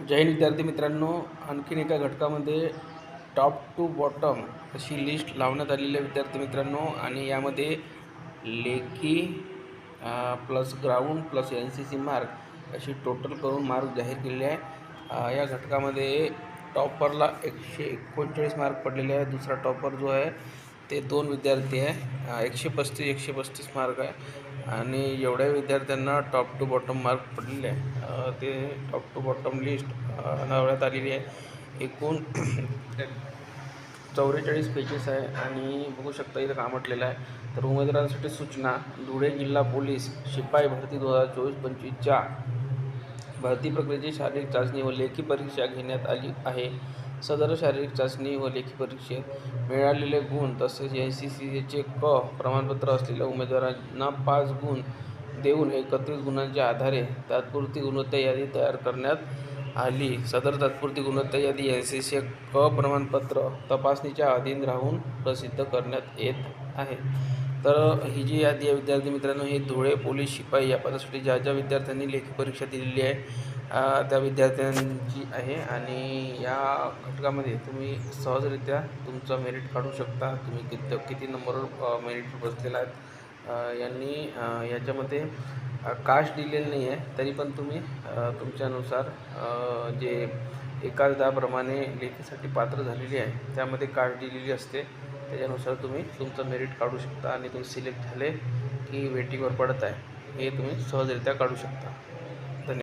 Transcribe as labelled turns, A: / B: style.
A: जय हिंद विद्यार्थी मित्रांनो, आणखीन एका घटकामध्ये टॉप टू बॉटम अशी लिस्ट लावण्यात आलेली आहे विद्यार्थी मित्रांनो. आणि यामध्ये लेखी plus ground plus NCC mark अशी टोटल करून मार्क जाहीर केलेले आहे. या घटकामध्ये टॉपरला 139 मार्क पडलेले आहे. दुसरा टॉपर जो आहे ते 2 विद्यार्थी आहे. 135 मार्क आहे आणि एवढ्या विद्यार्थ्यांना टॉप टू बॉटम मार्क पडलेले आहे. ते टॉप टू बॉटम लिस्ट लावण्यात आलेली आहे. एकूण 44 पेजेस आहे आणि बघू शकता इथं काय म्हटलेलं आहे. तर उमेदवारांसाठी सूचना: धुळे जिल्हा पोलीस शिपाई भरती 2024-25च्या भरती प्रक्रियेची शारीरिक चाचणी व लेखी परीक्षा घेण्यात आली आहे. सदर शारीरिक चाचणी व लेखी परीक्षेत मिळालेले गुण तसेच NCCचे प्रमाणपत्र असलेल्या उमेदवारांना 5 गुण देऊन एकत्रित गुणांच्या आधारे तात्पुरती गुणवत्ता यादी तयार करण्यात आली. सदर तात्पुरती गुणवत्ता यादी NCC प्रमाणपत्र तपासणीच्या अधीन राहून प्रसिद्ध करण्यात येत आहे. तर ही जी यादी आहे विद्यार्थी मित्रांनो, ही धुळे पोलीस शिपाई या पदासाठी ज्या ज्या विद्यार्थ्यांनी लेखी परीक्षा दिलेली आहे त्या विद्यार्थ्यांची आहे. आणि या घटकामध्ये तुम्ही सहजरित्या तुमचा मेरिट काढू शकता. तुम्ही किती नंबरवर मेरिट बसलेला आहेत. यांनी याच्यामध्ये कास्ट दिलेली नाही आहे, तरी पण तुम्ही तुमच्यानुसार जे एकाचदाप्रमाणे लेखीसाठी पात्र झालेली आहे त्यामध्ये कास्ट दिलेली असते, त्याच्यानुसार तुम्ही तुमचं मेरिट काढू शकता. आणि तुम्ही सिलेक्ट झाले की वेटिंगवर पडत आहे हे तुम्ही सहजरित्या काढू शकता.